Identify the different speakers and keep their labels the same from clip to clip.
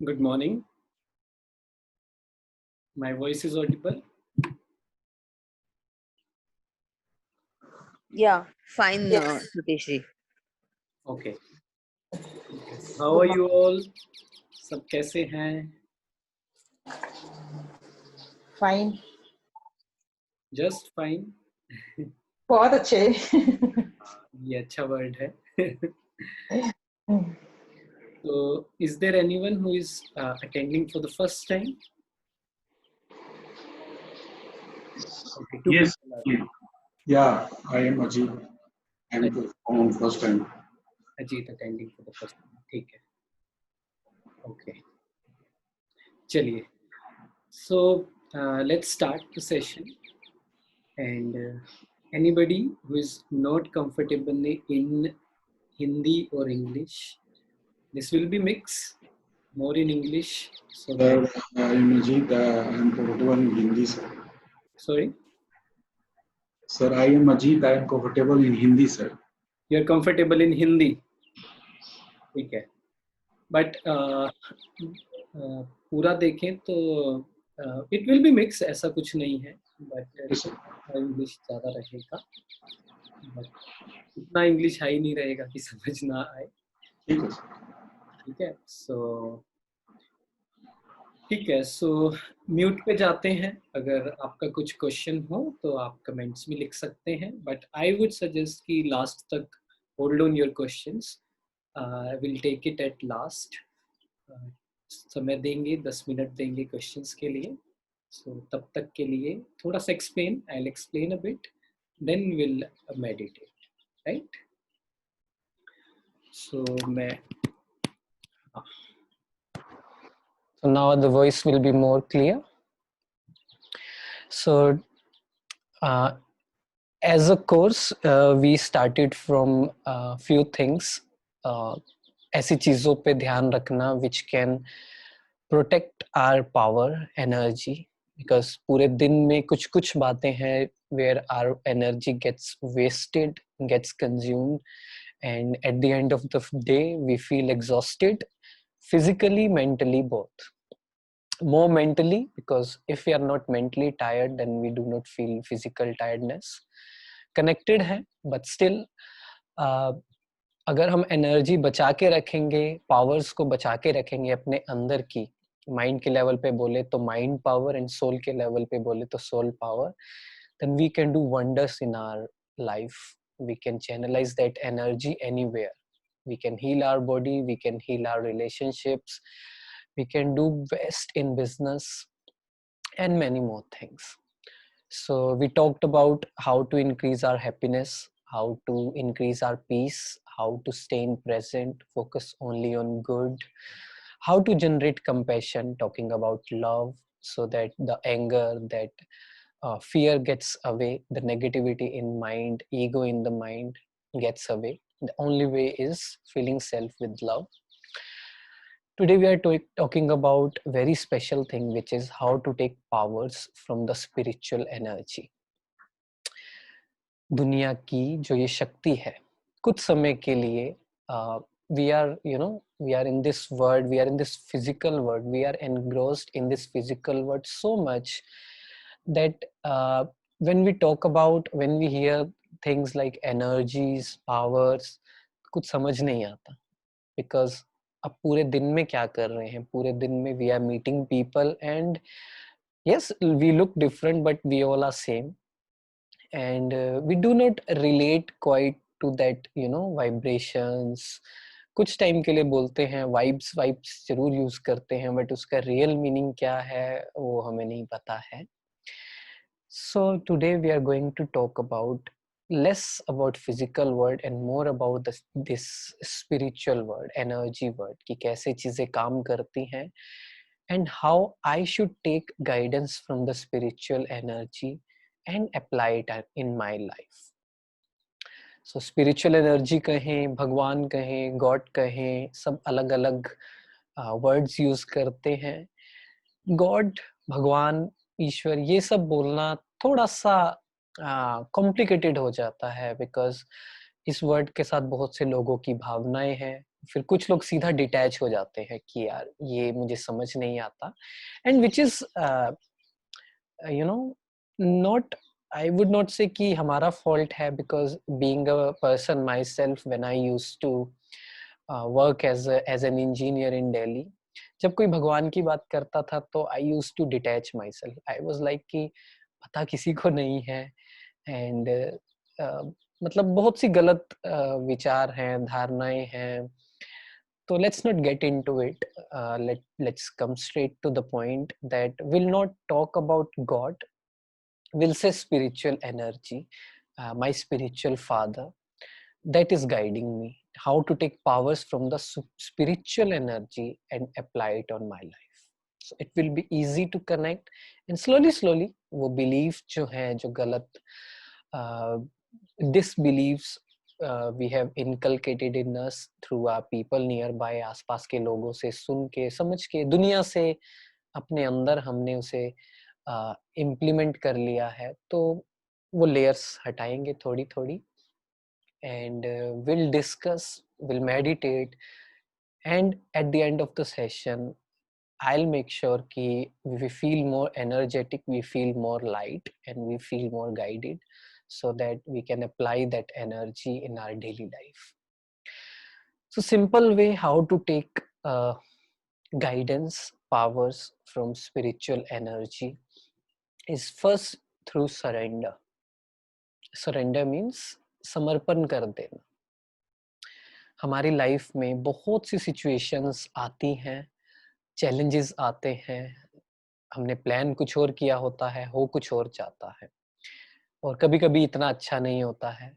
Speaker 1: Good morning. My voice is audible?
Speaker 2: Yeah, fine, Suteshri.
Speaker 1: Okay. How are you all? सब कैसे हैं?
Speaker 3: Fine
Speaker 1: Just fine.
Speaker 3: बहुत अच्छे
Speaker 1: ये अच्छा वर्ड है. So, is there anyone who is attending for the first time? Okay, two
Speaker 4: Yes.
Speaker 1: people are
Speaker 4: Yeah, I am Ajit. I am on first time.
Speaker 1: Ajit attending for the first time. ठीक है. Okay. चलिए. So, let's start the session. And anybody who is not comfortable in Hindi or English, this will be mix more in English. So that,
Speaker 4: I am Ajit. I am comfortable in Hindi, sir.
Speaker 1: sorry,
Speaker 4: Sir, I am Ajit. I am comfortable in Hindi, sir.
Speaker 1: you are comfortable in Hindi. ठीक है. But पूरा देखें तो it will be mix. ऐसा कुछ नहीं है. But
Speaker 4: Yes, sir.
Speaker 1: English ज़्यादा रहेगा. But इतना इंग्लिश हाई नहीं रहेगा कि समझ ना आए.
Speaker 4: ठीक है, sir.
Speaker 1: ठीक है. ठीक है. सो म्यूट पे जाते हैं. अगर आपका कुछ क्वेश्चन हो तो आप कमेंट्स में लिख सकते हैं. बट आई वुड सजेस्ट कि लास्ट तक hold on your questions. I will take it at last. समय देंगे, 10 मिनट देंगे क्वेश्चंस के लिए. सो तब तक के लिए थोड़ा सा explain. I will explain a bit, then will meditate. Right. So मैं
Speaker 5: So now the voice will be more clear. So as a course, we started from few things. ऐसी चीजों पे ध्यान रखना which can protect our power, energy. Because पूरे दिन में कुछ बातें हैं where our energy gets wasted, gets consumed, and at the end of the day we feel exhausted, physically, mentally, both. More mentally, because if we are not mentally tired then we do not feel physical tiredness. Connected है, but still अगर हम energy बचा के रखेंगे, powers को बचा के रखेंगे अपने अंदर की, माइंड के लेवल पे बोले तो माइंड पावर एंड सोल के लेवल पे बोले तो soul power, then we can do wonders in our life. We can channelize that energy anywhere. We can heal our body, we can heal our relationships, we can do best in business and many more things. So we talked about how to increase our happiness, how to increase our peace, how to stay in present, focus only on good, how to generate compassion, talking about love, so that the anger, that fear gets away, the negativity in mind, ego in the mind gets away. The only way is filling self with love. Today we are talking about very special thing, which is how to take powers from the spiritual energy. दुनिया की जो ये शक्ति है, कुछ समय के लिए we are, we are in this world, we are in this physical world, we are engrossed in this physical world so much that when we talk about, when we hear things like energies, powers, कुछ समझ नहीं आता. Because अब पूरे दिन में क्या कर रहे हैं, पूरे दिन में we are meeting people and yes, we look different but we all are same. And we do not relate quite to that, vibrations. कुछ टाइम के लिए बोलते हैं वाइब्स जरूर यूज करते हैं, बट उसका रियल मीनिंग क्या है वो हमें नहीं पता है. So today we are going to talk about less about physical world and more about this spiritual world, energy world, कि कैसे चीजें काम करती हैं and how I should take guidance from the spiritual energy and apply it in my life. So spiritual energy कहें, भगवान कहें, God कहें, सब अलग अलग वर्ड्स यूज करते हैं. गॉड, भगवान, ईश्वर, ये सब बोलना थोड़ा सा कॉम्प्लिकेटेड हो जाता है, बिकॉज इस वर्ड के साथ बहुत से लोगों की भावनाएं हैं, फिर कुछ लोग सीधा डिटैच हो जाते हैं कि यार ये मुझे समझ नहीं आता, and which is you know not, I would not say कि हमारा फॉल्ट है, because being a person myself, when I used to work as an engineer in Delhi, जब कोई भगवान की बात करता था तो I used to detach myself, I was like कि पता किसी को नहीं है, एंड मतलब बहुत सी गलत विचार हैं, धारणाएं हैं, तो let's not get into it. Let's come straight to the point that we'll not talk about God. We'll say spiritual energy, my spiritual father that is guiding me, how to take powers from the spiritual energy and apply it on my life. So it will be easy to connect, and slowly वो belief जो है, जो गलत disbeliefs we have inculcated in us through our people nearby, आसपास के लोगों से सुन के, समझ के, दुनिया से अपने अंदर हमने उसे इम्प्लीमेंट कर लिया है, तो वो लेयर्स हटाएंगे थोड़ी थोड़ी, and we'll discuss, we'll meditate, and at the end of the session I'll make sure कि we feel more energetic, we feel more light, and we feel more guided, so that we can apply that energy in our daily life. So simple way how to take guidance, powers from spiritual energy is first through surrender. Surrender means समर्पण कर देना. हमारी life में बहुत सी situations आती हैं, challenges आते हैं, हमने प्लान कुछ और किया होता है, हो कुछ और जाता है, और कभी-कभी इतना अच्छा नहीं होता है,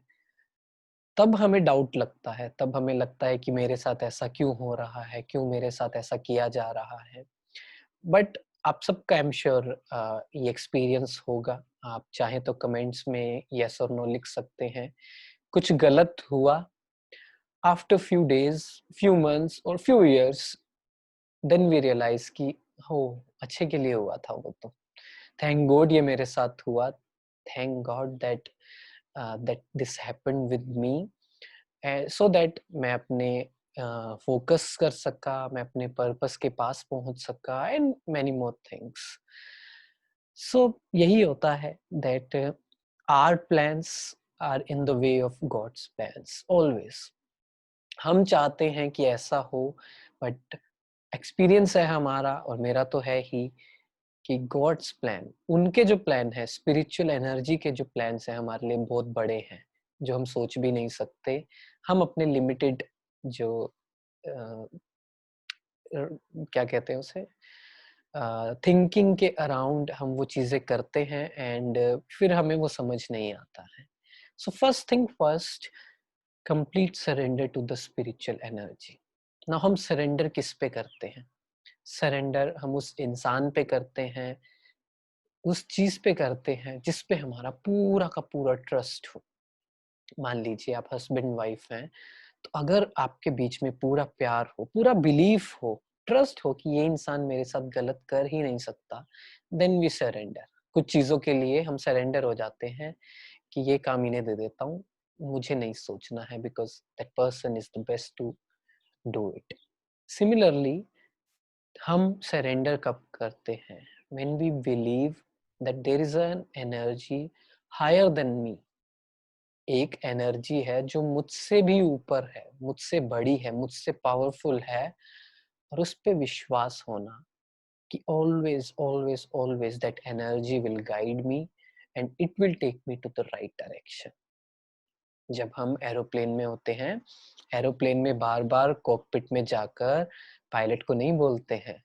Speaker 5: तब हमें डाउट लगता है, तब हमें लगता है कि मेरे साथ ऐसा क्यों हो रहा है, क्यों मेरे साथ ऐसा किया जा रहा है. बट आप सबका आई एम श्योर ये एक्सपीरियंस होगा. आप चाहें तो कमेंट्स में यस और नो लिख सकते हैं. कुछ गलत हुआ, after few days, few months और few years, then we realise कि हो अच्छे के लिए हुआ था वो, तो थैंक गॉड ये मेरे साथ हुआ, thank God that this happened with me, so that मैं अपने फोकस कर सका, मैं अपने पर्पस के पास पहुंच सका, and many more things. So यही होता है that our plans are in the way of God's plans always. हम चाहते हैं कि ऐसा हो, बट एक्सपीरियंस है हमारा, और मेरा तो है ही, कि गॉड्स प्लान, उनके जो प्लान है, स्पिरिचुअल एनर्जी के जो प्लान्स हैं हमारे लिए बहुत बड़े हैं, जो हम सोच भी नहीं सकते. हम अपने लिमिटेड जो क्या कहते हैं उसे, थिंकिंग के अराउंड हम वो चीजें करते हैं, एंड फिर हमें वो समझ नहीं आता है. So first thing first, complete surrender to the spiritual energy. ना हम सरेंडर किस पे करते हैं? सरेंडर हम उस इंसान पे करते हैं, उस चीज पे करते हैं जिस पे हमारा पूरा का पूरा ट्रस्ट हो. मान लीजिए आप हस्बैंड वाइफ हैं, तो अगर आपके बीच में पूरा प्यार हो, पूरा बिलीफ हो, ट्रस्ट हो कि ये इंसान मेरे साथ गलत कर ही नहीं सकता, देन वी सरेंडर. कुछ चीजों के लिए हम सरेंडर हो जाते हैं कि ये काम इन्हें दे देता हूँ, मुझे नहीं सोचना है, because that person is the best to do it. Similarly हम सरेंडर कब करते हैं? when we believe that there is an energy higher than me. एक एनर्जी है जो मुझसे भी ऊपर है, मुझसे बड़ी है, मुझसे पावरफुल है, और उस पे विश्वास होना कि always always always that energy will guide me and it will take me to the right direction. जब हम एरोप्लेन में होते हैं, एरोप्लेन में बार बार कॉकपिट में जाकर पायलट को नहीं बोलते हैं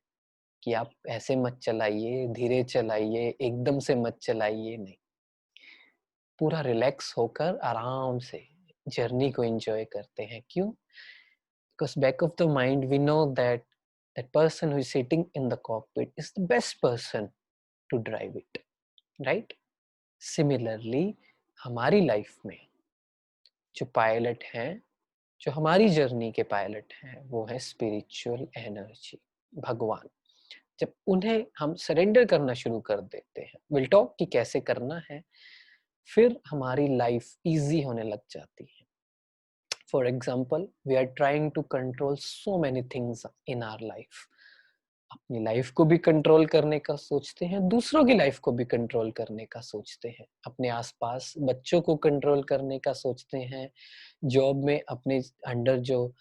Speaker 5: कि आप ऐसे मत चलाइए, धीरे चलाइए, एकदम से मत चलाइए, नहीं. पूरा रिलैक्स होकर आराम से जर्नी को एंजॉय करते हैं. क्यों? Because back of the mind we know that that person who is sitting in the cockpit is the best person to drive it, right? Similarly, हमारी लाइफ में जो पायलट हैं, जो हमारी जर्नी के पायलट हैं, वो है स्पिरिचुअल एनर्जी, भगवान. जब उन्हें हम सरेंडर करना शुरू कर देते हैं, विल टॉक कि कैसे करना है, फिर हमारी लाइफ इजी होने लग जाती है. For example, we are trying to control so many things in our life. अपनी लाइफ को भी कंट्रोल करने का सोचते हैं, दूसरों की लाइफ को भी कंट्रोल करने का सोचते हैं, अपने आसपास बच्चों को कंट्रोल करने का सोचते हैं, जॉब में अपने अंडर जो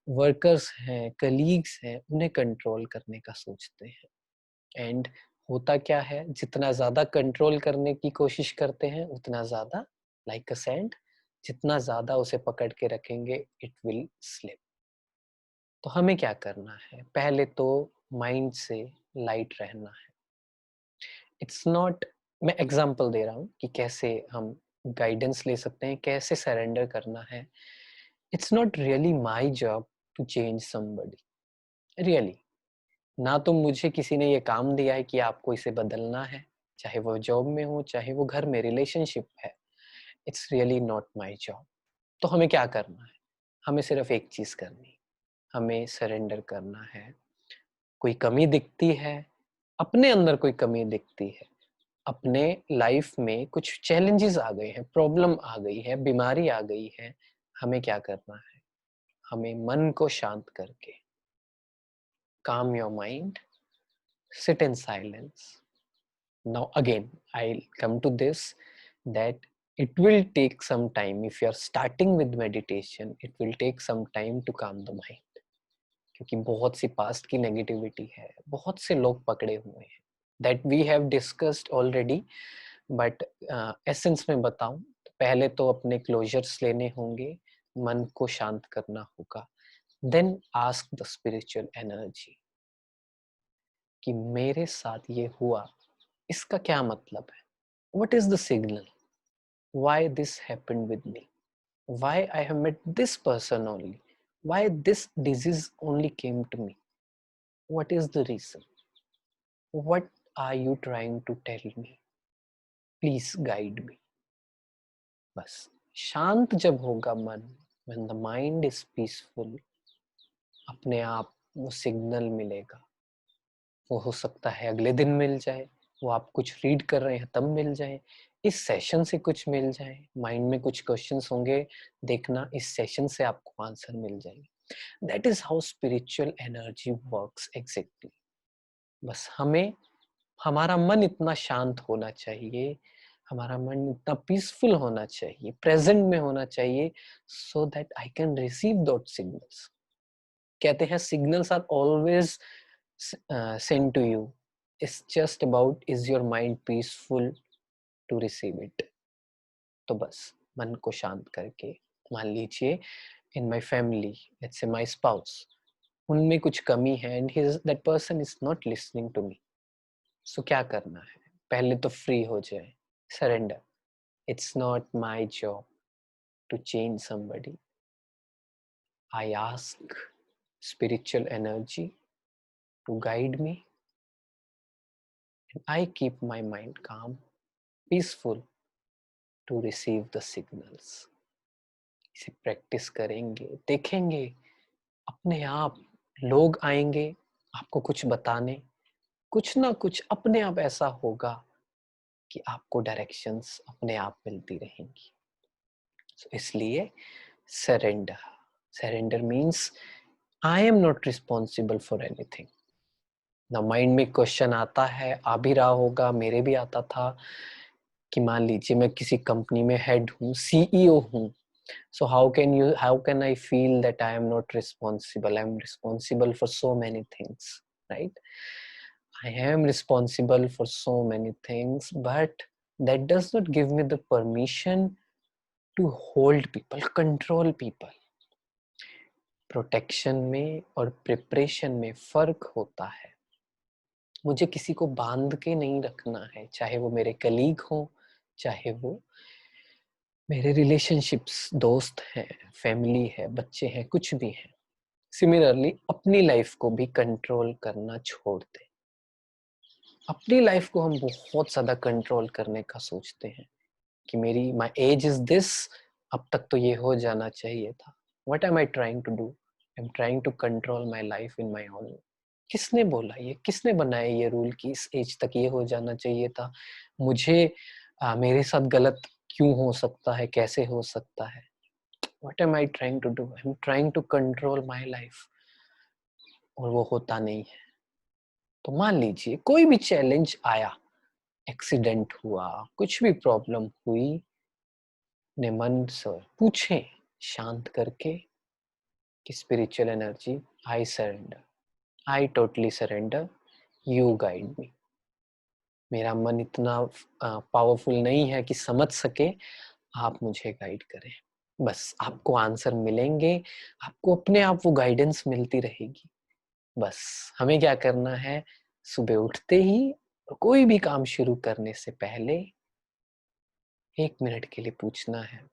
Speaker 5: वर्कर्स हैं, कलीग्स हैं, उन्हें कंट्रोल करने का सोचते हैं। एंड होता क्या है, जितना ज्यादा कंट्रोल करने की कोशिश करते हैं उतना ज्यादा लाइक अ सैंड, जितना ज्यादा उसे पकड़ के रखेंगे इट विल स्लिप। तो हमें क्या करना है, पहले तो माइंड से लाइट रहना है। इट्स नॉट, मैं एग्जांपल दे रहा हूँ कि कैसे हम गाइडेंस ले सकते हैं, कैसे सरेंडर करना है। It's not really my job to change somebody, really. ना तो मुझे किसी ने ये काम दिया है कि आपको इसे बदलना है, चाहे वो जॉब में हो चाहे वो घर में रिलेशनशिप है। It's really not my job. तो हमें क्या करना है, हमें सिर्फ एक चीज करनी है, हमें सरेंडर करना है। कोई कमी दिखती है, अपने अंदर कोई कमी दिखती है, अपने लाइफ में कुछ चैलेंजेस आ गए हैं, प्रॉब्लम आ गई है, बीमारी आ गई है, हमें क्या करना है, हमें मन को शांत करके, calm your mind, sit in silence. Now again I'll come to this, that it will take some time. If you are starting with meditation, it will take some time to calm the mind, क्योंकि बहुत सी past की negativity है, बहुत से लोग पकड़े हुए हैं, that we have discussed already. But essence में बताऊं तो पहले तो अपने क्लोजर्स लेने होंगे, मन को शांत करना होगा, then ask the spiritual energy कि मेरे साथ ये हुआ, इसका क्या मतलब है, what is the signal, why this happened with me, why I have met this person only, why this disease only came to me, what is the reason, what are you trying to tell me, please guide me। बस शांत जब होगा मन, when the mind is peaceful, अपने आप वो signal मिलेगा। वो हो सकता है अगले दिन मिल जाए, वो आप कुछ रीड कर रहे हैं तब मिल जाए, इस सेशन से कुछ मिल जाए, माइंड में कुछ क्वेश्चंस होंगे, देखना इस सेशन से आपको आंसर मिल जाएंगे। That is how spiritual energy works exactly। बस हमें हमारा मन इतना शांत होना चाहिए, हमारा मन इतना पीसफुल होना चाहिए, प्रेजेंट में होना चाहिए, so that I can receive those signals। कहते हैं signals are always sent to you, it's just about is your mind peaceful to receive it। तो बस मन को शांत करके, मान लीजिए in my family, let's say my spouse, उनमें कुछ कमी है and that person is not listening to me, so क्या करना है, पहले तो फ्री हो जाए, surrender। It's not my job to change somebody, I ask spiritual energy to guide me and I keep my mind calm, peaceful to receive the signals। इसे practice करेंगे, देखेंगे अपने आप लोग आएंगे आपको कुछ बताने, कुछ ना कुछ अपने आप ऐसा होगा कि आपको डायरेक्शंस अपने आप मिलती रहेंगी। so, इसलिए surrender, surrender means I am not responsible for anything. ना माइंड में क्वेश्चन आता है, आ भी रहा होगा, मेरे भी आता था कि मान लीजिए मैं किसी कंपनी में हेड हूँ, सीईओ हूँ, so how can I feel that I am not responsible, I am responsible for so many things, right? I am responsible for so many things, but that does not give me the permission to hold people, control people। Protection में और preparation में फर्क होता है। मुझे किसी को बांध के नहीं रखना है, चाहे वो मेरे कलीग हो, चाहे वो मेरे रिलेशनशिप्स, दोस्त हैं, फैमिली है, बच्चे हैं, कुछ भी हैं। सिमिलरली अपनी लाइफ को भी कंट्रोल करना छोड़ दें। अपनी लाइफ को हम बहुत ज्यादा कंट्रोल करने का सोचते हैं कि मेरी माई एज इज दिस, अब तक तो ये हो जाना चाहिए था। What am I trying to do, I am trying to control my life in my own. किसने बोला ये, किसने बनाया ये रूल कि इस एज तक ये हो जाना चाहिए था, मुझे मेरे साथ गलत क्यों हो सकता है, कैसे हो सकता है। What am I trying to do, I am trying to control my life, और वो होता नहीं है। तो मान लीजिए कोई भी चैलेंज आया, एक्सीडेंट हुआ, कुछ भी प्रॉब्लम हुई, ने मन से पूछें शांत करके कि spiritual energy, I surrender, I totally surrender, you guide me. मेरा मन इतना पावरफुल नहीं है कि समझ सके, आप मुझे गाइड करें। बस आपको आंसर मिलेंगे, आपको अपने आप वो गाइडेंस मिलती रहेगी। बस हमें क्या करना है, सुबह उठते ही और कोई भी काम शुरू करने से पहले 1 मिनट के लिए पूछना है,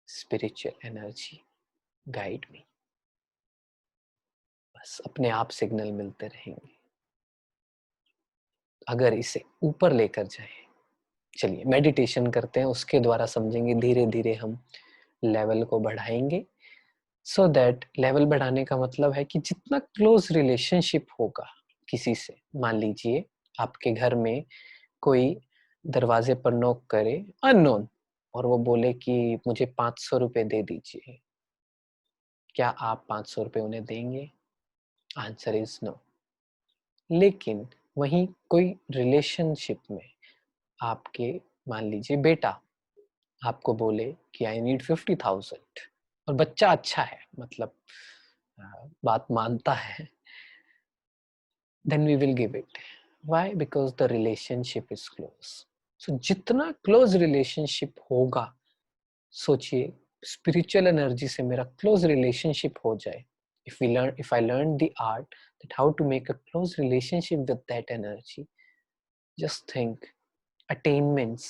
Speaker 5: स्पिरिचुअल एनर्जी गाइड मी। बस अपने आप सिग्नल मिलते रहेंगे। अगर इसे ऊपर लेकर जाएं, चलिए मेडिटेशन करते हैं, उसके द्वारा समझेंगे, धीरे धीरे हम लेवल को बढ़ाएंगे। सो दैट लेवल बढ़ाने का मतलब है कि जितना क्लोज रिलेशनशिप होगा किसी से, मान लीजिए आपके घर में कोई दरवाजे पर नॉक करे अननोन, और वो बोले कि मुझे 500 रुपए दे दीजिए, क्या आप 500 रुपए उन्हें देंगे? Answer is no. लेकिन वहीं कोई रिलेशनशिप में आपके, मान लीजिए बेटा आपको बोले कि आई नीड 50,000, और बच्चा अच्छा है, मतलब बात मानता है, then we will give it. Why? Because the relationship is close. So जितना close relationship होगा, सोचिए spiritual energy से मेरा close relationship हो जाए, if I learn the art that how to make a close relationship with that energy, just think attainments,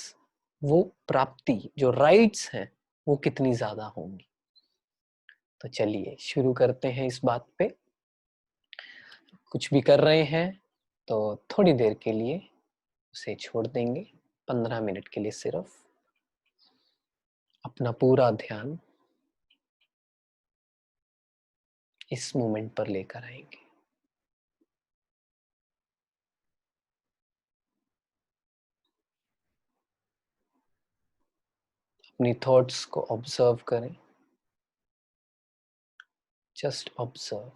Speaker 5: वो प्राप्ति जो rights हैं वो कितनी ज्यादा होंगी। तो चलिए शुरू करते हैं इस बात पे। कुछ भी कर रहे हैं तो थोड़ी देर के लिए उसे छोड़ देंगे, 15 मिनट के लिए सिर्फ अपना पूरा ध्यान इस मोमेंट पर लेकर आएंगे। अपनी थॉट्स को ऑब्जर्व करें, just observe.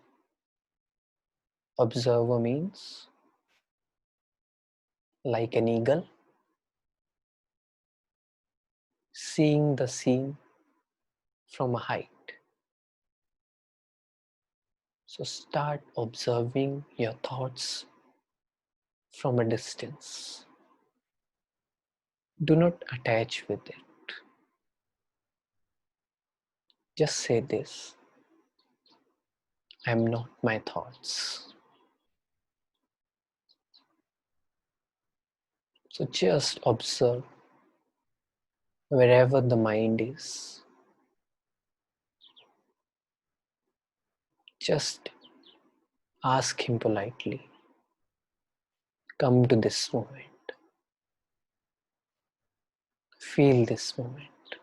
Speaker 5: Observer means like an eagle seeing the scene from a height. So start observing your thoughts from a distance. Do not attach with it. Just say this: I am not my thoughts. So just observe wherever the mind is. Just ask him politely, come to this moment. Feel this moment.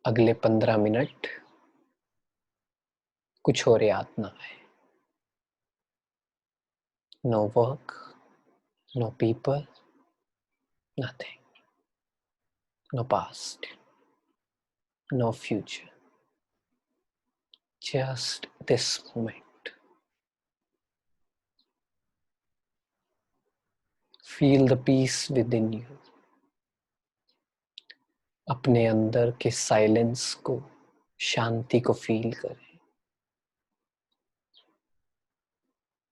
Speaker 5: अगले 15 minute कुछ और याद ना आए। No work, no people, nothing. No past, no future. Just this moment. Feel the peace within you. अपने अंदर के silence को, शांति को फील करें।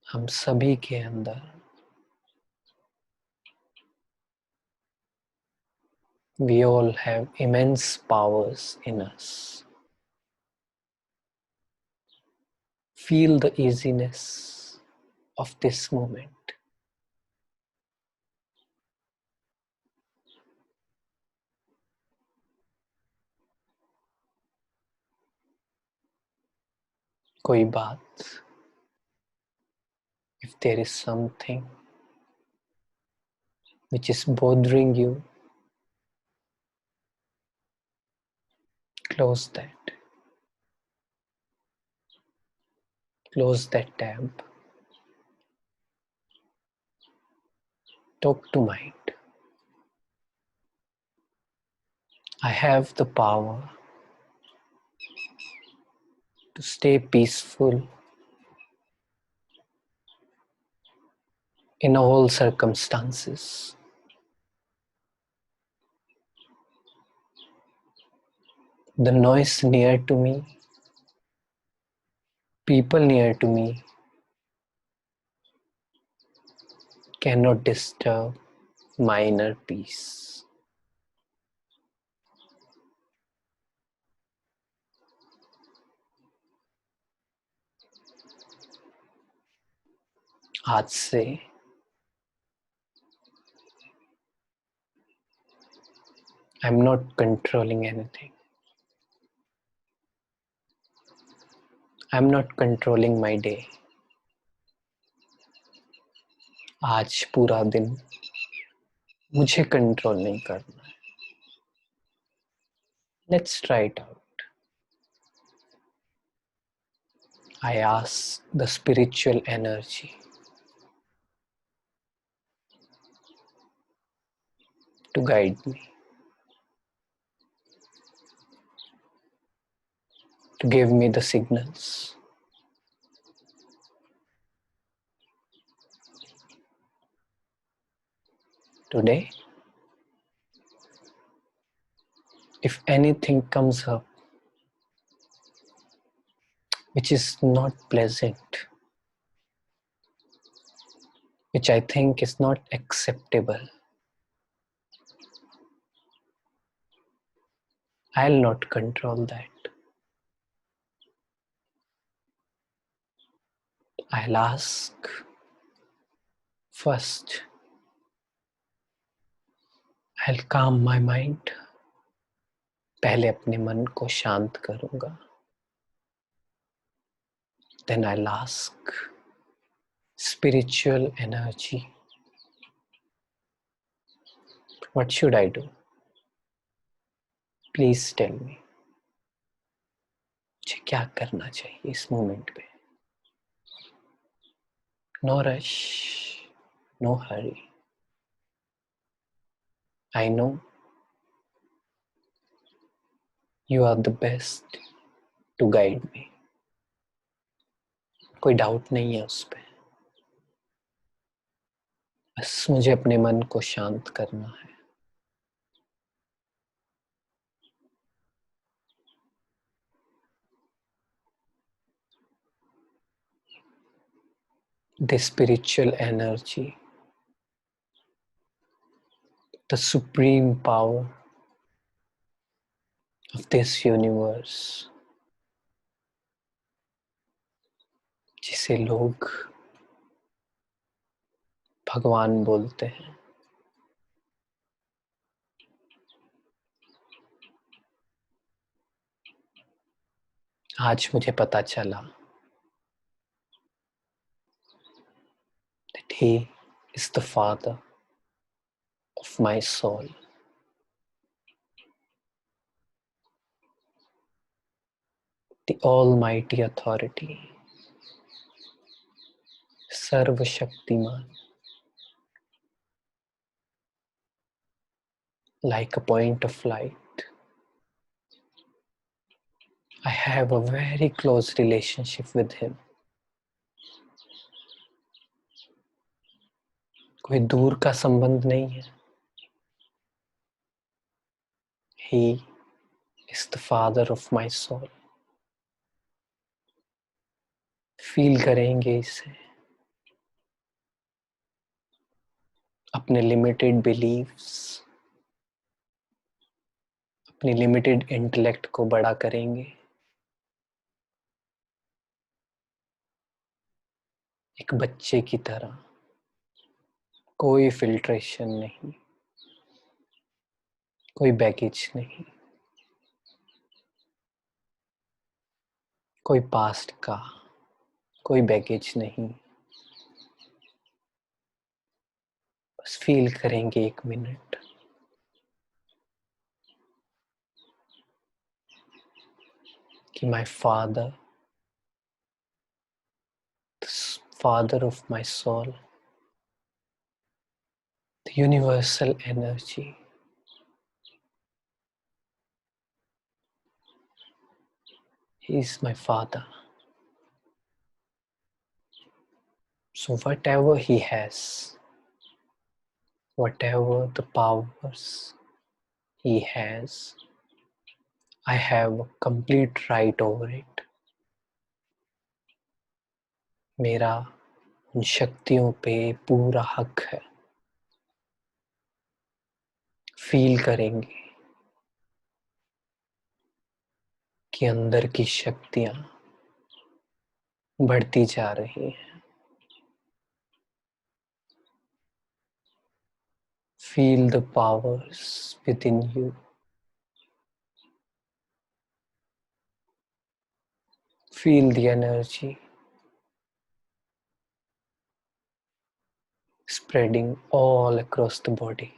Speaker 5: हम सभी के अंदर we all have immense powers in us. Feel the easiness of this moment. कोई बात, if there is something which is bothering you, close that. Close that tab. Talk to mind. I have the power to stay peaceful in all circumstances. The noise near to me, people near to me cannot disturb my inner peace. आज से I'm not controlling anything. I'm not controlling my day. आज पूरा दिन मुझे control नहीं करना है. Let's try it out. I ask the spiritual energy to guide me, to give me the signals. Today, if anything comes up which is not pleasant, which I think is not acceptable, I'll not control that. I'll ask first, I'll calm my mind. पहले अपने मन को शांत करूंगा. Then I'll ask spiritual energy, what should I do? Please tell me. मुझे क्या करना चाहिए इस मोमेंट पे? No rush, no hurry. I know you are the best to guide me. कोई डाउट नहीं है उस पे. बस मुझे अपने मन को शांत करना है. The spiritual energy, the supreme power of this universe, जिसे लोग भगवान बोलते हैं, आज मुझे पता चला that he is the father of my soul. The almighty authority, serve Shaktimaan, like a point of light. I have a very close relationship with him. कोई दूर का संबंध नहीं है. He is the father of my soul. Feel करेंगे इसे. अपने limited beliefs, अपनी लिमिटेड इंटेलेक्ट को बड़ा करेंगे. एक बच्चे की तरह, कोई फिल्ट्रेशन नहीं, कोई बैगेज नहीं, कोई पास्ट का कोई बैगेज नहीं. बस फील करेंगे 1 मिनट कि my father, father of my soul, the universal energy He is my father. So whatever he has, whatever the powers he has, I have a complete right over it. मेरा उन शक्तियों पे पूरा हक है. फील करेंगे कि अंदर की शक्तियां बढ़ती जा रही हैं. Feel the powers within you. Feel the energy spreading all across the body.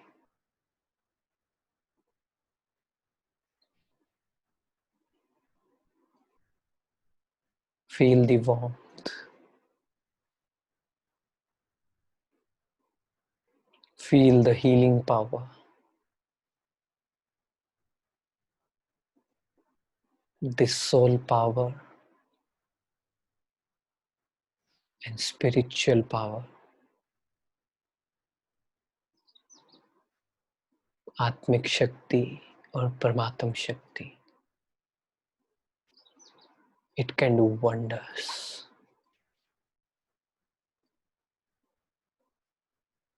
Speaker 5: Feel the warmth. Feel the healing power. This soul power and spiritual power. आत्मिक शक्ति और परमात्म शक्ति. It can do wonders.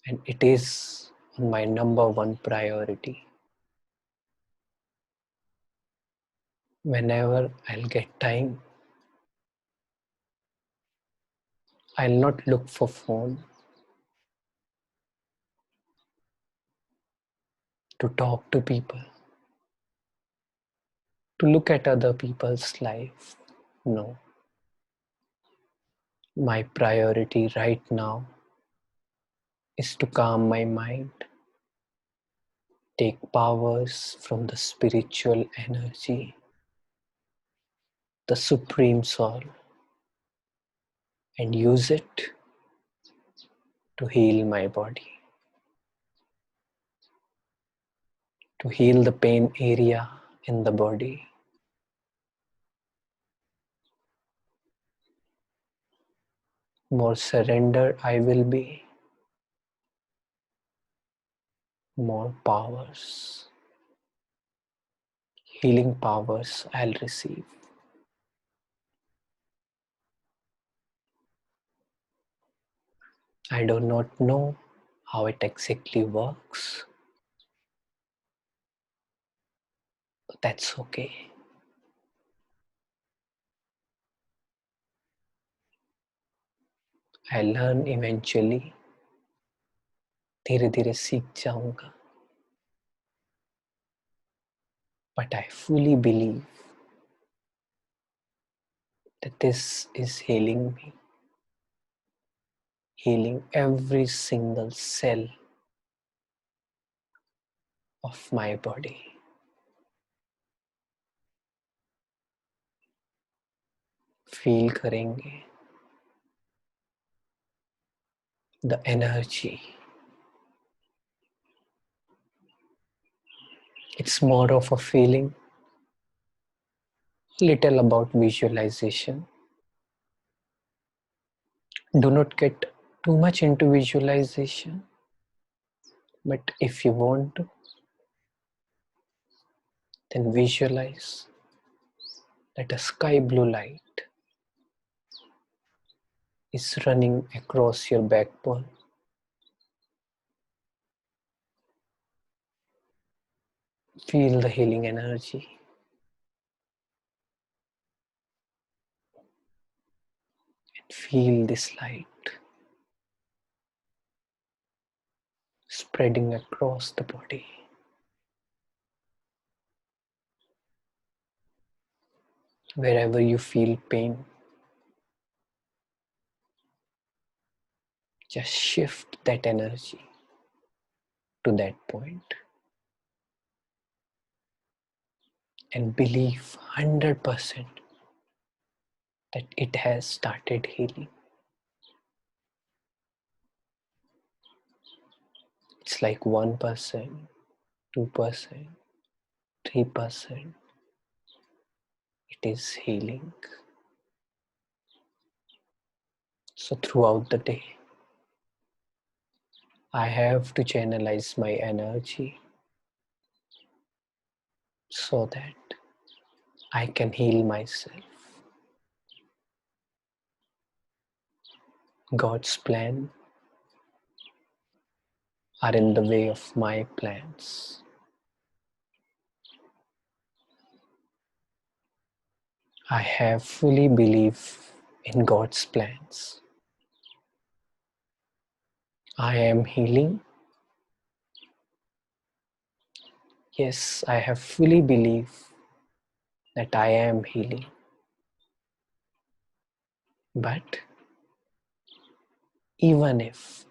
Speaker 5: And it is my number one priority. Whenever I'll get time, I'll not look for phone to talk to people, to look at other people's life. No. My priority right now is to calm my mind, take powers from the spiritual energy, the Supreme Soul, and use it to heal my body, to heal the pain area in the body. More surrender I will be, more powers, healing powers I'll receive. I do not know how it exactly works, but that's okay. I learn eventually. धीरे धीरे सीख जाऊंगा. But I fully believe that this is healing me, healing every single cell of my body. Feel करेंगे the energy. It's more of a feeling, little about visualization. Do not get too much into visualization, but if you want to, then visualize that a sky blue light is running across your backbone. Feel the healing energy. And feel this light spreading across the body. Wherever you feel pain, just shift that energy to that point and believe 100% that it has started healing. It's like 1%, 2%, 3%. it is healing. So throughout the day, I have to channelize my energy so that I can heal myself. God's plans are in the way of my plans. I have fully belief in God's plans. I am healing. Yes, I have fully belief that I am healing. But even if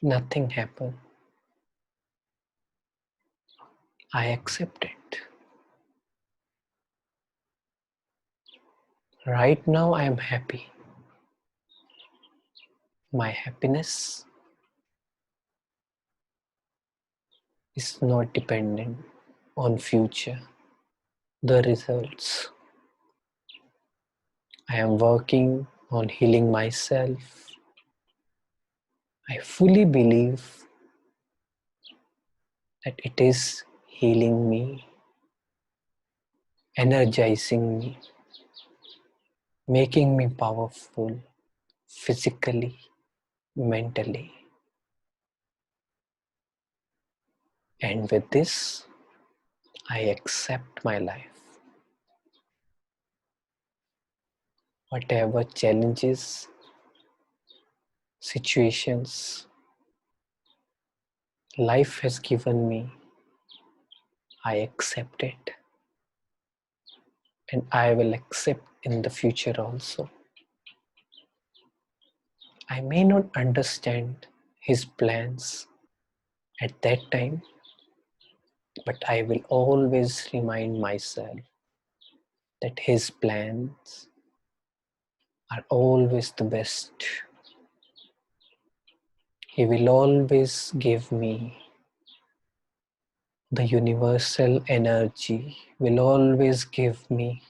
Speaker 5: nothing happens, I accept it. Right now I am happy. My happiness is not dependent on future, the results. I am working on healing myself. I fully believe that it is healing me, energizing me, making me powerful physically, mentally. And with this, I accept my life. Whatever challenges, situations life has given me, I accept it. And I will accept in the future also. I may not understand His plans at that time, but I will always remind myself that His plans are always the best. He will always give me the universal energy, will always give me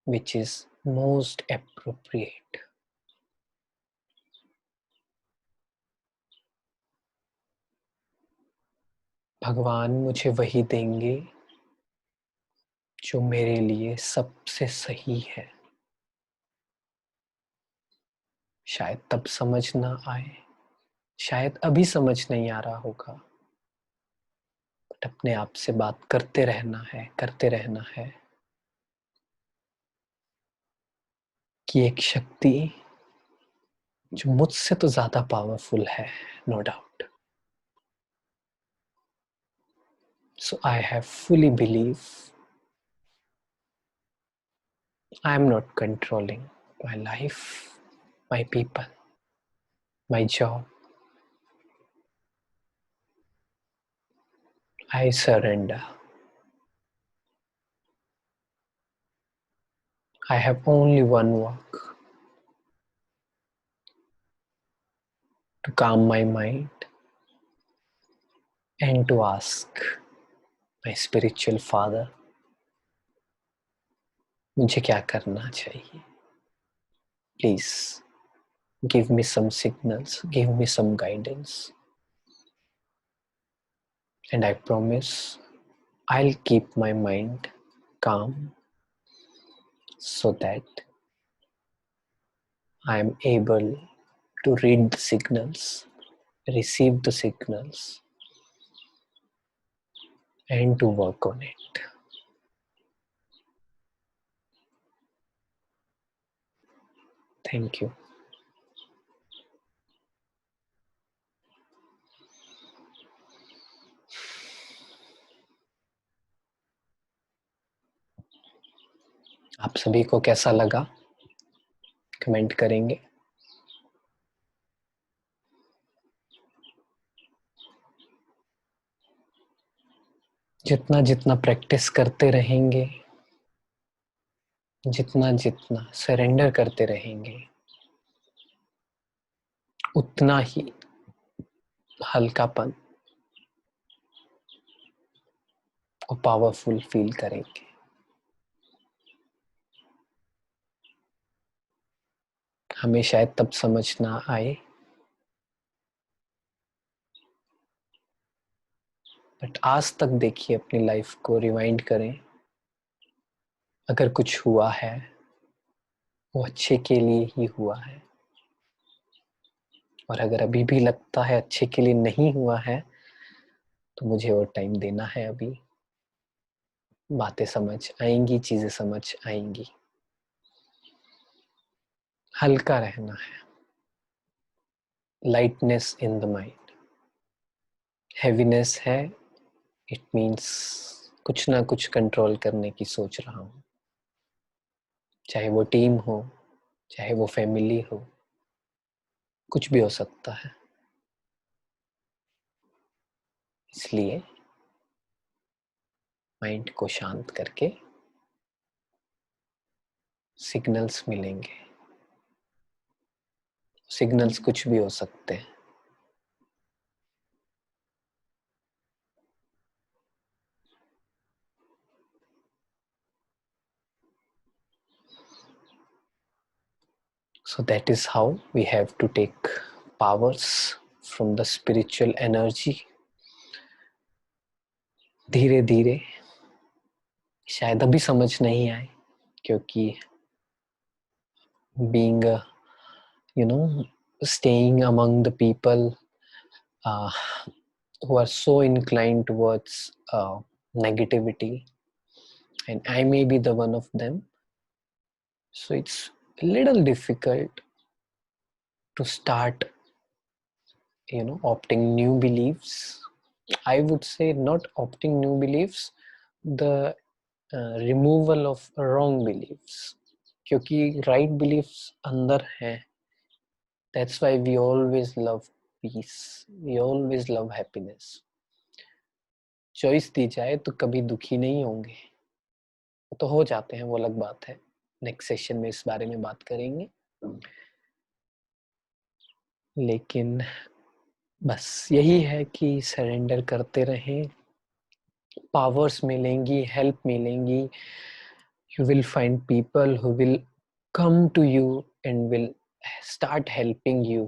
Speaker 5: which is most appropriate. भगवान मुझे वही देंगे जो मेरे लिए सबसे सही है. शायद तब समझ ना आए, शायद अभी समझ नहीं आ रहा होगा, बट अपने आप से बात करते रहना है कि एक शक्ति जो मुझसे तो ज्यादा पावरफुल है, no doubt. So I have fully belief I am not controlling my life, my people, my job. I surrender. I have only one work: to calm my mind and to ask my spiritual father, मुझे क्या करना चाहिए? Please give me some signals, give me some guidance. And I promise I'll keep my mind calm so that I am able to read the signals, receive the signals, and to work on it. Thank you. आप सभी को कैसा लगा? Comment करेंगे. जितना जितना practice करते रहेंगे, जितना जितना सरेंडर करते रहेंगे, उतना ही हल्कापन, और पावरफुल फील करेंगे। हमें शायद तब समझ ना आए, बट आज तक देखिए, अपनी लाइफ को रिवाइंड करें, अगर कुछ हुआ है वो अच्छे के लिए ही हुआ है, और अगर अभी भी लगता है अच्छे के लिए नहीं हुआ है तो मुझे और टाइम देना है। अभी बातें समझ आएंगी, चीजें समझ आएंगी। हल्का रहना है, lightness in the mind. Heaviness है, इट मीन्स कुछ ना कुछ कंट्रोल करने की सोच रहा हूँ, चाहे वो टीम हो, चाहे वो फैमिली हो, कुछ भी हो सकता है। इसलिए माइंड को शांत करके सिग्नल्स मिलेंगे। सिग्नल्स कुछ भी हो सकते हैं। So that is how we have to take powers from the spiritual energy. धीरे धीरे, शायद अभी समझ नहीं आए, क्योंकि being staying among the people who are so inclined towards negativity, and I may be the one of them, so it's a little difficult to start opting new beliefs. I would say not opting new beliefs, the removal of wrong beliefs, क्योंकि right beliefs अंदर हैं. That's why we always love peace, we always love happiness. Choice दी जाए तो कभी दुखी नहीं होंगे, तो हो जाते हैं, वो अलग बात है। नेक्स्ट सेशन में इस बारे में बात करेंगे। लेकिन बस यही है कि सरेंडर करते रहें, पावर्स मिलेंगी, हेल्प मिलेंगी। You will find people who will come to you and will start helping you,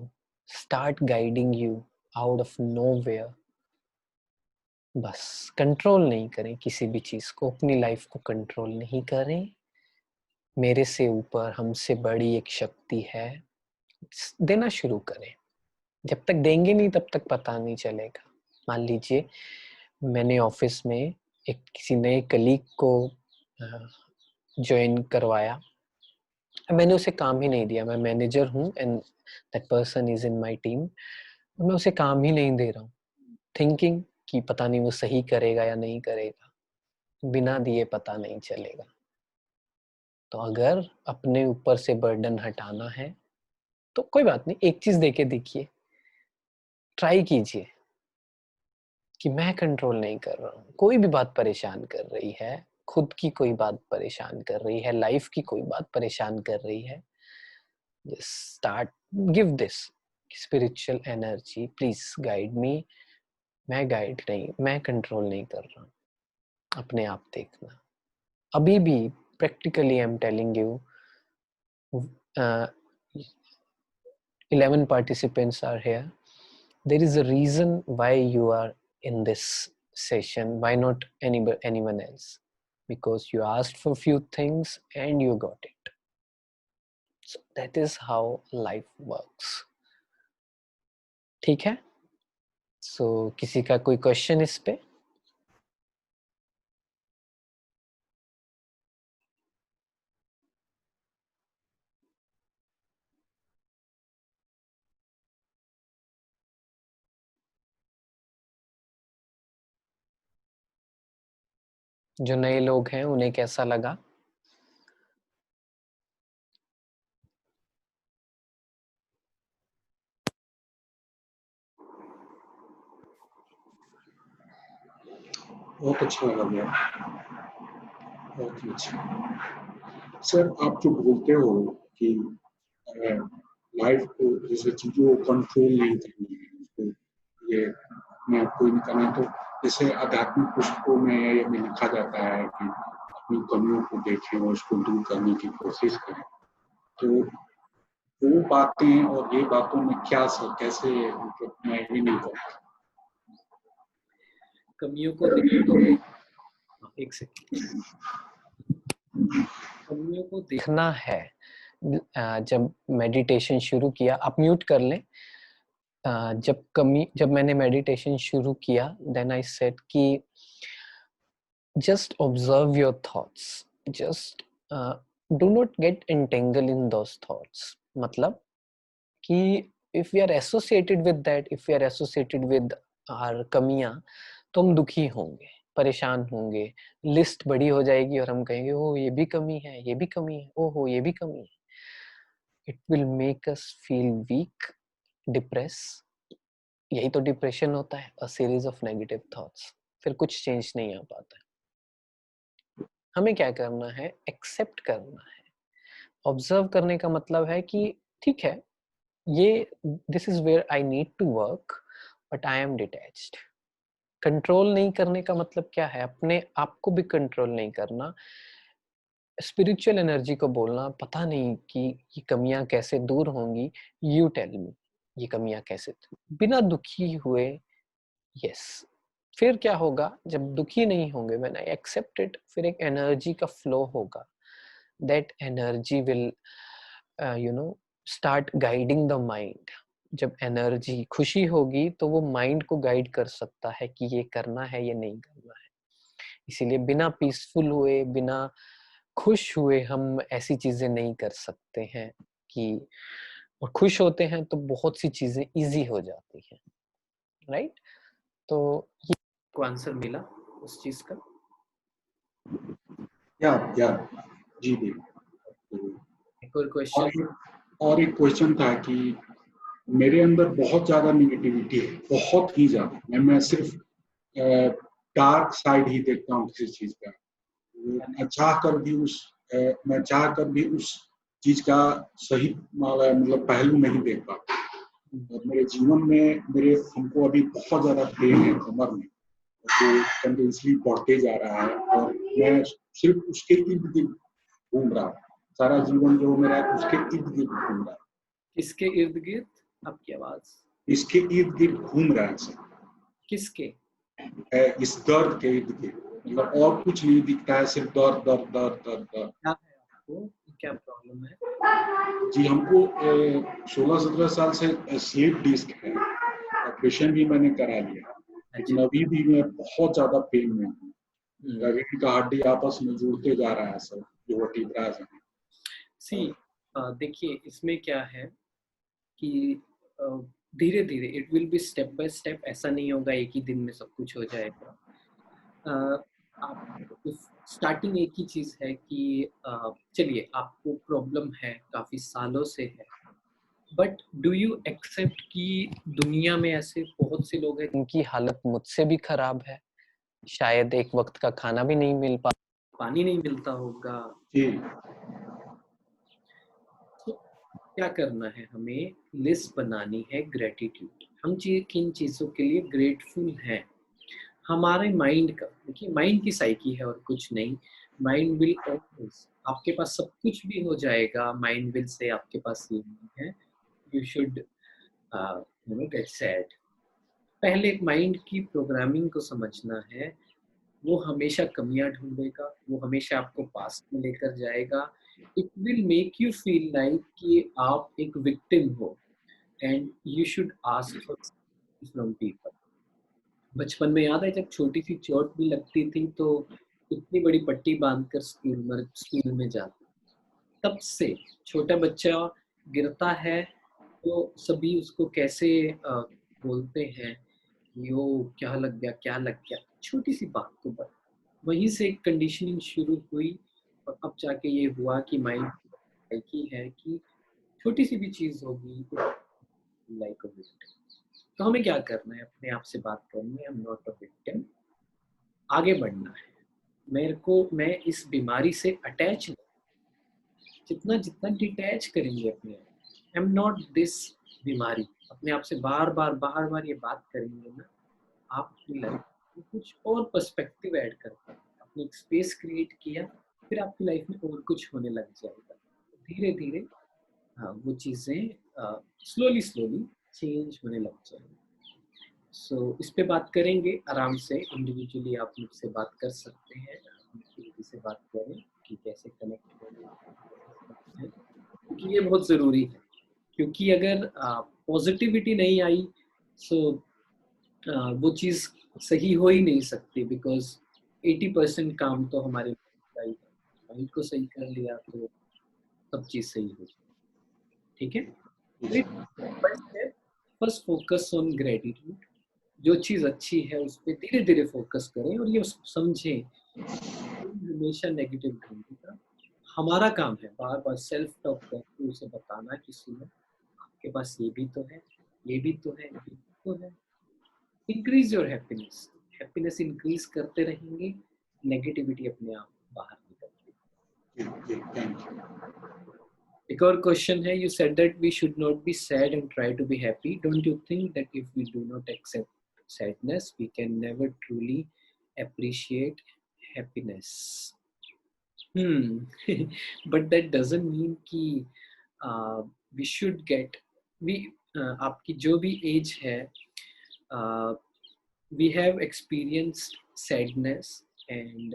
Speaker 5: start guiding you out of nowhere. बस कंट्रोल नहीं करें किसी भी चीज को, अपनी लाइफ को कंट्रोल नहीं करें। मेरे से ऊपर, हमसे बड़ी एक शक्ति है, देना शुरू करें। जब तक देंगे नहीं तब तक पता नहीं चलेगा। मान लीजिए मैंने ऑफिस में एक किसी नए कलीग को ज्वाइन करवाया, मैंने उसे काम ही नहीं दिया। मैं मैनेजर हूँ and that person is in my team, मैं उसे काम ही नहीं दे रहा हूँ, थिंकिंग कि पता नहीं वो सही करेगा या नहीं करेगा, बिना दिए पता नहीं चलेगा। तो अगर अपने ऊपर से बर्डन हटाना है तो कोई बात नहीं, एक चीज देके देखिए, ट्राई कीजिए कि मैं कंट्रोल नहीं कर रहा हूँ, कोई भी बात परेशान कर रही है, खुद की कोई बात परेशान कर रही है, लाइफ की कोई बात परेशान कर रही है, just start, give this spiritual energy, please guide me. मैं गाइड नहीं, मैं कंट्रोल नहीं कर रहा हूँ, अपने आप देखना। अभी भी practically I'm telling you, 11 participants are here. There is a reason why you are in this session, why not anyone else? Because you asked for few things and you got it. So that is how life works. ठीक है? So किसी का कोई question इस पे? जो नए लोग हैं उन्हें कैसा लगा?
Speaker 4: बहुत अच्छा लगा भैया, बहुत ही अच्छा। सर आप जो बोलते हो कि लाइफ को जैसे चीजों को कंट्रोल नहीं करना है, उसको ये अपने आप को ही निकालना है। तो जैसे आध्यात्मिक पुस्तकों में ये भी लिखा जाता है कि अपनी कमियों को देखें और उसको दूर करने की कोशिश करें। तो वो बातें और ये बातों में क्या कैसे मतलब मैं ये नहीं करता।
Speaker 1: कमियों को एक सेकंड, कमियों को
Speaker 5: देखना है। जब मेडिटेशन शुरू किया, आप म्यूट कर लें। जब मैंने मेडिटेशन शुरू किया, देन आई सेड कि just observe your thoughts, just do not get entangled in those thoughts. मतलब कि if we are associated with that, if we are associated with our कमियां, तो हम दुखी होंगे, परेशान होंगे, लिस्ट बड़ी हो जाएगी और हम कहेंगे ओ ये भी कमी है, ये भी कमी है, ओहो ये भी कमी है. It will make us feel weak, depress. यही तो डिप्रेशन होता है, a series of negative thoughts. फिर कुछ चेंज नहीं आ पाता है. हमें क्या करना है? एक्सेप्ट करना है. ऑब्जर्व करने का मतलब है कि ठीक है, ये this is where I need to work, but I am detached. Control नहीं करने का मतलब क्या है? अपने आप को भी कंट्रोल नहीं करना. स्पिरिचुअल एनर्जी को बोलना, पता नहीं कि ये कमियां कैसे दूर होंगी, यू टेल मी ये कमियां कैसे, बिना दुखी हुए. यस. फिर क्या होगा? जब दुखी नहीं होंगे, व्हेन आई एक्सेप्ट इट, फिर एक एनर्जी का फ्लो होगा. That energy will start guiding the mind. जब एनर्जी खुशी होगी तो वो माइंड को गाइड कर सकता है कि ये करना है, ये नहीं करना है. इसीलिए बिना पीसफुल हुए, बिना खुश हुए हम ऐसी चीजें नहीं कर सकते हैं कि, और खुश होते हैं तो बहुत सी चीजें इजी हो जाती हैं. राइट? तो
Speaker 1: को आंसर मिला उस चीज का?
Speaker 4: या जी जी.
Speaker 1: एक और क्वेश्चन.
Speaker 4: और एक क्वेश्चन था कि मेरे अंदर बहुत ज्यादा निगेटिविटी है, बहुत ही ज्यादा. मैं सिर्फ डार्क साइड ही देखता हूँ किसी चीज का. मैं चाह कर भी उस चीज का सही मतलब पहलू नहीं देख पाता. और मेरे जीवन में हमको अभी बहुत ज्यादा पेन है कमर में, जो कंटिन्यूसली बढ़ते जा रहा है, और मैं सिर्फ उसके इर्द गिर्द घूम रहा हूँ. सारा जीवन जो मेरा उसके इर्द गिर्द घूम रहा है.
Speaker 1: किसके इर्द गिर्द? आपकी आवाज.
Speaker 4: इसके इर्द गिर्द घूम रहा है सर.
Speaker 1: किसके?
Speaker 4: इस दर्द के इर्द गिर्द. मतलब और कुछ नहीं दिखता है, सिर्फ दर्द दर्द दर्द दर्द दर्द.
Speaker 1: क्या है आपको? क्या प्रॉब्लम है?
Speaker 4: जी, हमको 16-17 साल से स्लिप डिस्क है. ऑपरेशन भी मैंने करा लिया, लेकिन अभी भी मैं बहुत ज्यादा पेन में हूँ. रीढ़ का हड्डी आपस में जुड़ते जा रहा है सर, जो वर्टिब्रास है.
Speaker 1: देखिए, इसमें क्या है कि धीरे धीरे it will be step by step. ऐसा नहीं होगा एक ही दिन में सब कुछ हो जाएगा. आप स्टार्टिंग एक ही चीज है कि चलिए, आपको प्रॉब्लम है, काफी सालों से है, बट डू यू एक्सेप्ट कि दुनिया में ऐसे बहुत से लोग हैं
Speaker 5: उनकी हालत मुझसे भी खराब है, शायद एक वक्त का खाना भी नहीं मिल पा,
Speaker 1: पानी नहीं मिलता होगा.
Speaker 4: जी.
Speaker 1: तो क्या करना है? हमें लिस्ट बनानी है ग्रेटिट्यूड. हम किन चीजों के लिए ग्रेटफुल हैं. हमारे माइंड का, देखिए माइंड की साइकी है और कुछ नहीं. माइंड विल ऑलवेज, आपके पास सब कुछ भी हो जाएगा, माइंड विल से आपके पास ये नहीं है, यू शुड गेट सैड. पहले माइंड की प्रोग्रामिंग को समझना है. वो हमेशा कमियां ढूंढेगा, वो हमेशा आपको पास्ट में लेकर जाएगा. It will make you feel like कि आप एक विक्टिम हो, and you should ask for from people. बचपन में याद है जब छोटी सी चोट भी लगती थी तो इतनी बड़ी पट्टी बांधकर स्कूल में जाते. तब से छोटा बच्चा गिरता है तो सभी उसको कैसे बोलते हैं, यो क्या लग गया, क्या लग गया, छोटी सी बात को. बस वहीं से कंडीशनिंग शुरू हुई, और अब जाके ये हुआ कि माइंड की है कि छोटी सी भी चीज होगी लाइक अ विक्टिम. तो हमें क्या करना है? अपने आप से बात करनी है, आई एम नॉट अ विक्टिम. आगे बढ़ना है. मैं इस बीमारी से अटैच नहीं. जितना जितना डिटैच करेंगे अपने आप, आई एम नॉट दिस बीमारी, अपने आप से बार बार ये बात करेंगे ना, आप अपनी लाइफ में कुछ और पर्सपेक्टिव ऐड करते हैं, आपने एक स्पेस क्रिएट किया, फिर आपकी लाइफ में और कुछ होने लग जाएगा। धीरे धीरे हाँ वो चीज़ें स्लोली स्लोली चेंज होने लग जाएंगी। सो इस पे बात करेंगे आराम से, इंडिविजुअली आप मुझसे बात कर सकते हैं, किसी से बात करें कि कैसे कनेक्ट करें, क्योंकि ये बहुत ज़रूरी है। क्योंकि अगर पॉजिटिविटी नहीं आई सो वो चीज़ सही हो ही नहीं सकती, बिकॉज 80% काम तो हमारे माइंड को सही कर लिया तो सब चीज़ सही हो जाए। ठीक है, फर्स्ट फोकस ऑन ग्रेटिट्यूड। जो चीज़ अच्छी है उस पर धीरे धीरे फोकस करें और ये समझें हमेशा नेगेटिव ढूंढेगा। हमारा काम है बार बार सेल्फ टॉक करके उसे बताना किसी में, आपके पास ये भी तो है, ये भी तो है, ये भी तो है। Increase your happiness, happiness increase करते रहेंगे, नेगेटिविटी अपने आप बाहर निकलती है।
Speaker 4: Thank you.
Speaker 1: एक और क्वेश्चन है, you said that we should not be sad and try to be happy. Don't you think that if we do not accept sadness, we can never truly appreciate happiness? But that doesn't mean कि we should get we आपकी जो भी as है, we have experienced sadness and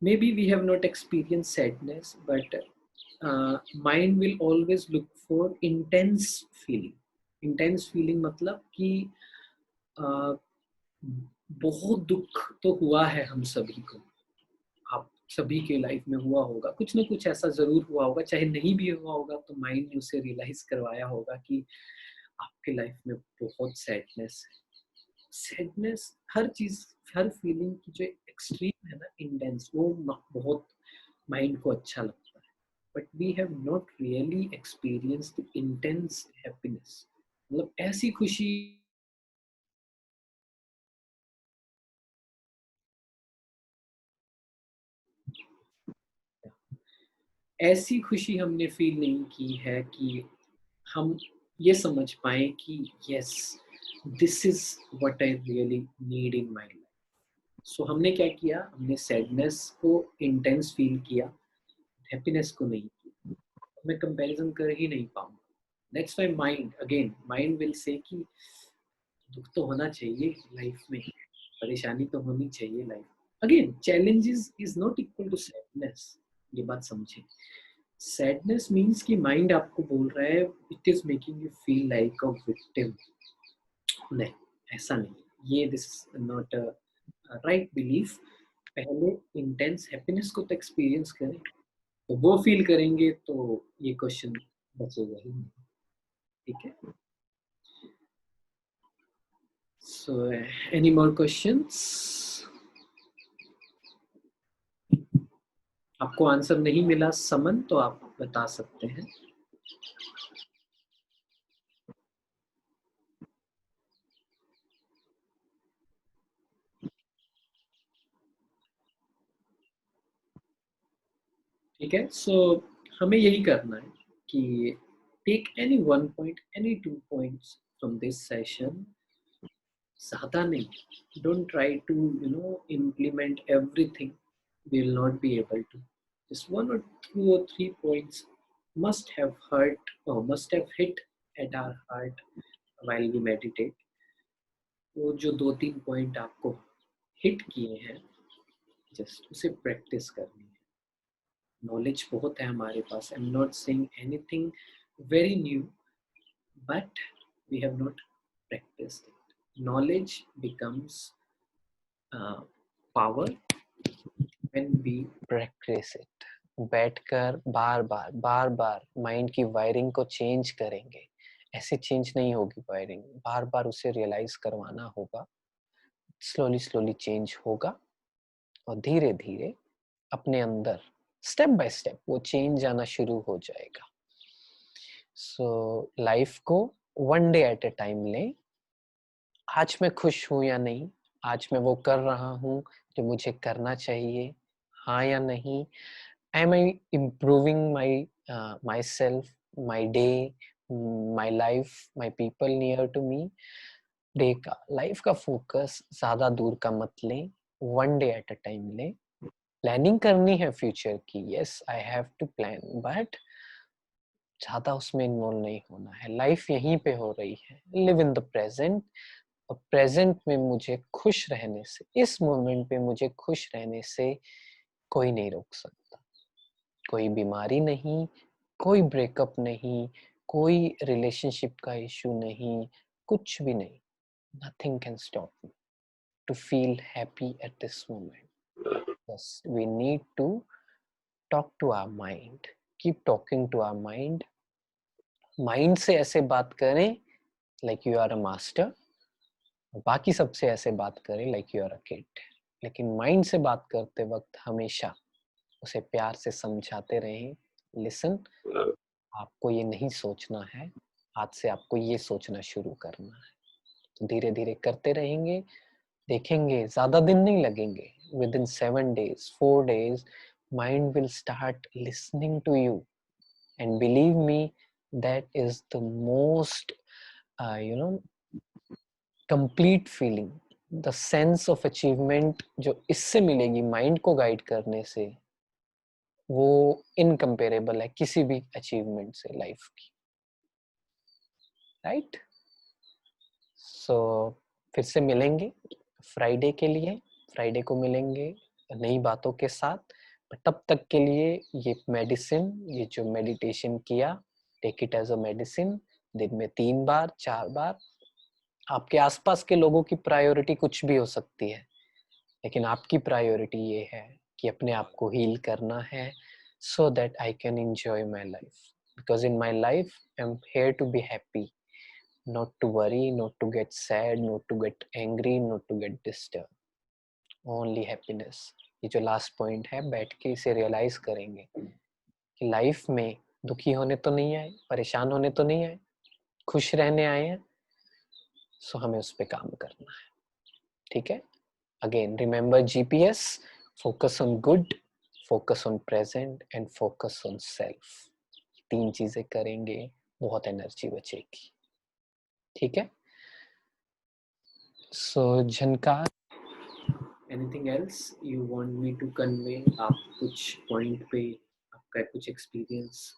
Speaker 1: maybe we have not experienced sadness, but mind will always look for intense feeling. Intense feeling मतलब कि बहुत दुख तो हुआ है हम सभी को, आप सभी के लाइफ में हुआ होगा, कुछ ना कुछ ऐसा जरूर हुआ होगा, चाहे नहीं भी हुआ होगा तो माइंड ने उसे रियलाइज करवाया होगा कि आपके लाइफ में बहुत सैडनेस है। सैडनेस हर चीज, हर फीलिंग की जो एक्सट्रीम है ना, इंटेंस, वो बहुत माइंड को अच्छा लगता है, but we have not really experienced intense happiness, मतलब ऐसी खुशी ऐसी खुशी हमने फील नहीं की है कि हम ये समझ पाए कि yes this is what I really need in my life. So हमने क्या किया, हमने सैडनेस को इंटेंस फील किया, हैप्पीनेस को नहीं किया। मैं कंपैरिजन कर ही नहीं पाऊंगा। That's why mind again, mind will say कि दुख तो होना चाहिए लाइफ में, परेशानी तो होनी चाहिए life. Again challenges is not equal to sadness, ये बात समझें। सैडनेस मीन्स कि माइंड आपको बोल रहा है it is making you feel like a victim. नहीं, ऐसा नहीं, ये this not a right belief. पहले इंटेंस हैप्पीनेस को तो एक्सपीरियंस करें, तो वो फील करेंगे तो ये क्वेश्चन बचेगा ही नहीं। ठीक है, सो एनी मोर क्वेश्चंस? आपको आंसर नहीं मिला समन तो आप बता सकते हैं। ठीक है, सो हमें यही करना है कि take any one point, any 2 points from this session, ज़्यादा नहीं। Don't try to implement everything, we will not be able to. Just 1 or 2 or 3 points must have hurt or must have hit at our heart while we meditate. वो जो 2-3 point आपको hit किए हैं, just उसे practice करनी है। Knowledge बहुत है हमारे पास, I am not saying anything very new, but we have not practiced it. Knowledge becomes power when we
Speaker 5: practice it. बैठकर बार बार माइंड की वायरिंग को चेंज करेंगे। ऐसे चेंज नहीं होगी वायरिंग, बार बार उसे रियलाइज करवाना होगा। स्लोली चेंज होगा और धीरे धीरे अपने अंदर स्टेप बाय स्टेप वो चेंज आना शुरू हो जाएगा। सो लाइफ को 1 डे एट ए टाइम लें। आज मैं खुश हूँ या नहीं, आज मैं वो कर रहा हूँ जो मुझे करना चाहिए, हाँ या नहीं। Am I improving myself, my day, my life, my people near to me? Day का, लाइफ का फोकस ज्यादा दूर का मत लें, one day at a time लें. प्लानिंग करनी है फ्यूचर की, yes I have to plan, but ज्यादा उसमें इन्वॉल्व नहीं होना है. लाइफ यहीं पे हो रही है. Live in the present. और प्रेजेंट में मुझे खुश रहने से, इस मोमेंट पे मुझे खुश रहने से कोई नहीं रोक सकता. कोई बीमारी नहीं, कोई ब्रेकअप नहीं, कोई रिलेशनशिप का इशू नहीं, कुछ भी नहीं. Nothing can stop me to feel happy at this moment. Yes, we need to talk to our mind. Keep talking to our mind. Mind से ऐसे बात करें like you are a master. बाकी सबसे ऐसे बात करें like you are a kid. लेकिन माइंड से बात करते वक्त हमेशा उसे प्यार से समझाते रहें. लिसन, आपको ये नहीं सोचना है, आज से आपको ये सोचना शुरू करना है. तो धीरे धीरे करते रहेंगे, देखेंगे ज्यादा दिन नहीं लगेंगे. With in 7 days, 4 days, mind will start listening to you, and believe me, that is the most complete feeling. The sense of achievement जो इससे मिलेगी माइंड को गाइड करने से, वो इनकम्पेरेबल है किसी भी अचीवमेंट से लाइफ की. राइट? सो फिर से मिलेंगे फ्राइडे के लिए. फ्राइडे को मिलेंगे नई बातों के साथ. तब तक के लिए ये मेडिसिन, ये जो मेडिटेशन किया, take it as a medicine. दिन में 3 बार 4 बार. आपके आसपास के लोगों की प्रायोरिटी कुछ भी हो सकती है, लेकिन आपकी प्रायोरिटी ये है कि अपने आप को हील करना है, so that I can enjoy my life. Because in my life, I'm here to be happy. Not to worry, not to get sad, not to get angry, not to get disturbed. Only happiness. ये जो last point है, बैठ के इसे realise करेंगे कि life में दुखी होने तो नहीं आए, परेशान होने तो नहीं आए, खुश रहने आए हैं. सो हमें उस पर काम करना है. ठीक है? Again remember GPS, focus on good, focus on present and focus on self. 3 चीजें करेंगे, बहुत एनर्जी बचेगी. ठीक है? So Jhankar,
Speaker 1: anything else you want me to convey? आप कुछ पॉइंट पे आपका कुछ एक्सपीरियंस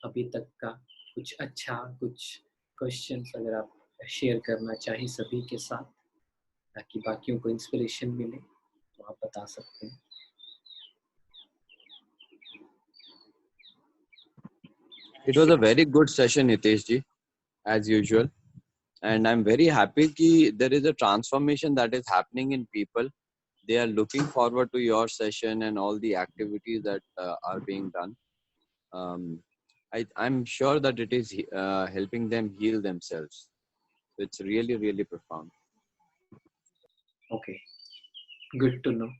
Speaker 1: अभी तक का, कुछ अच्छा, कुछ क्वेश्चंस अगर आप शेयर करना चाहें सभी के साथ, ताकि बाकियों को इंस्पिरेशन मिले, तो आप बता सकते हैं.
Speaker 6: It was a very good session, Hitesh ji, as usual. And I'm very happy that there is a transformation that is happening in people. They are looking forward to your session and all the activities that are being done. I'm sure that it is helping them heal themselves. So it's really, really profound.
Speaker 1: Okay, good to know.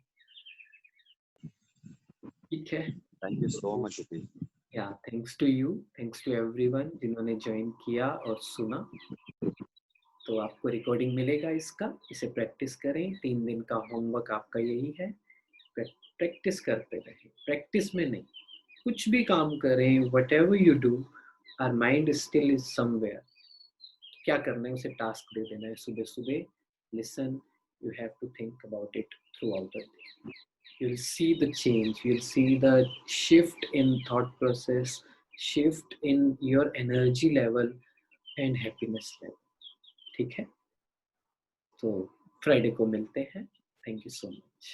Speaker 1: ठीक है.
Speaker 6: Thank you so much, Hitesh.
Speaker 1: Yeah, thanks to you, thanks to everyone जिन्होंने join किया और सुना. तो आपको recording मिलेगा इसका, इसे प्रैक्टिस करें. 3 दिन का होमवर्क आपका यही है, प्रैक्टिस करते रहें. प्रैक्टिस में नहीं, कुछ भी काम करें, whatever you do, our mind still is somewhere. क्या करना है, उसे टास्क दे देना है सुबह सुबह. Listen, you have to think about it throughout the day. You'll see the change, you'll see the shift in thought process, shift in your energy level and happiness level. ठीक है? तो फ्राइडे को मिलते हैं. Thank you so much.